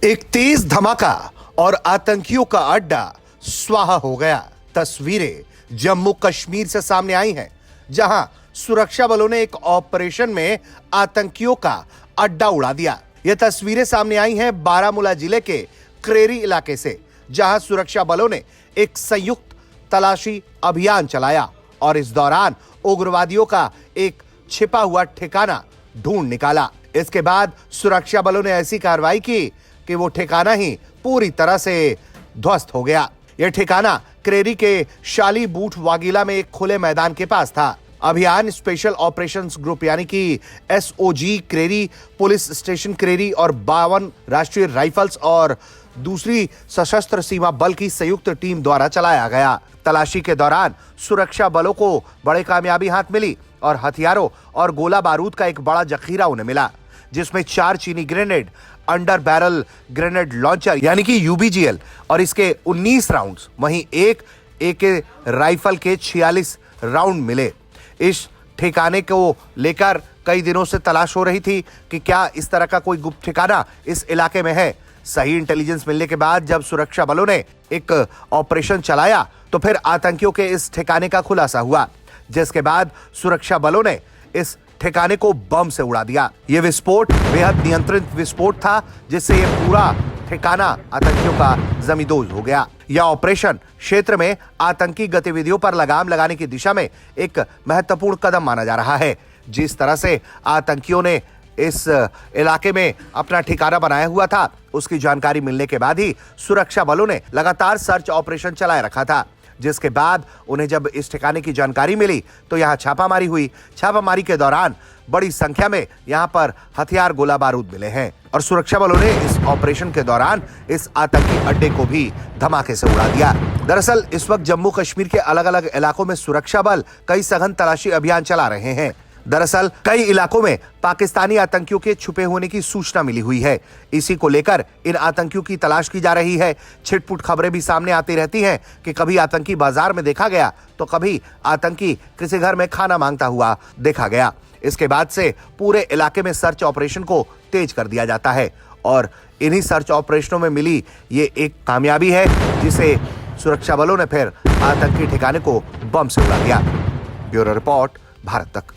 एक तेज धमाका और आतंकियों का अड्डा स्वाहा हो गया। तस्वीरें जम्मू कश्मीर से सामने आई हैं, जहां सुरक्षा बलों ने एक ऑपरेशन में आतंकियों का अड्डा उड़ा दिया। यह तस्वीरें सामने आई हैं बारामूला जिले के क्रेरी इलाके से, जहां सुरक्षा बलों ने एक संयुक्त तलाशी अभियान चलाया और इस दौरान उग्रवादियों का एक छिपा हुआ ठिकाना ढूंढ निकाला। इसके बाद सुरक्षा बलों ने ऐसी कार्रवाई की कि वो ठिकाना ही पूरी तरह से ध्वस्त हो गया। यह ठिकाना क्रेरी के शाली बूट वागीला में एक खुले मैदान के पास था। अभियान स्पेशल ऑपरेशंस ग्रुप यानी कि SOG Kreeri, police station Kreeri और 52 राष्ट्रीय राइफल्स और दूसरी सशस्त्र सीमा बल की संयुक्त टीम द्वारा चलाया गया। तलाशी के दौरान सुरक्षा बलों को बड़ी कामयाबी हाथ मिली और हथियारों और गोला बारूद का एक बड़ा जखीरा उन्हें मिला, जिसमें 4 चीनी grenade, under barrel grenade launcher यानी कि यूबीजीएल और इसके 19 राउंड्स, वहीं एक एके राइफल के 46 राउंड मिले। इस ठिकाने को लेकर कई दिनों से तलाश हो रही थी कि क्या इस तरह का कोई गुप्त ठिकाना इस इलाके में है। सही इंटेलिजेंस मिलने के बाद जब सुरक्षा बलों ने एक ऑपरेशन चलाया तो फिर आतंकियों के इस ठिकाने का खुलासा हुआ, जिसके बाद सुरक्षा बलों ने इस ठिकाने को बम से उड़ा दिया। यह विस्फोट बेहद नियंत्रित विस्फोट था, जिससे यह पूरा ठिकाना आतंकियों का जमींदोज हो गया। यह ऑपरेशन क्षेत्र में आतंकी गतिविधियों पर लगाम लगाने की दिशा में एक महत्वपूर्ण कदम माना जा रहा है। जिस तरह से आतंकियों ने इस इलाके में अपना ठिकाना बनाया हुआ था, उसकी जानकारी मिलने के बाद ही सुरक्षा बलों ने लगातार सर्च ऑपरेशन चलाए रखा था, जिसके बाद उन्हें जब इस ठिकाने की जानकारी मिली तो यहां छापामारी हुई। छापामारी के दौरान बड़ी संख्या में यहां पर हथियार, गोला बारूद मिले हैं और सुरक्षा बलों ने इस ऑपरेशन के दौरान इस आतंकी अड्डे को भी धमाके से उड़ा दिया। दरअसल इस वक्त जम्मू कश्मीर के अलग अलग इलाकों में सुरक्षा बल कई सघन तलाशी अभियान चला रहे हैं। दरअसल कई इलाकों में पाकिस्तानी आतंकियों के छुपे होने की सूचना मिली हुई है। इसी को लेकर इन आतंकियों की तलाश की जा रही है। छिटपुट खबरें भी सामने आती रहती हैं कि कभी आतंकी बाजार में देखा गया तो कभी आतंकी किसी घर में खाना मांगता हुआ देखा गया। इसके बाद से पूरे इलाके में सर्च ऑपरेशन को तेज कर दिया जाता है और इन्हीं सर्च ऑपरेशनों में मिली ये एक कामयाबी है, जिसे सुरक्षा बलों ने फिर आतंकी ठिकाने को बम से उड़ा दिया। ब्यूरो रिपोर्ट, भारत तक।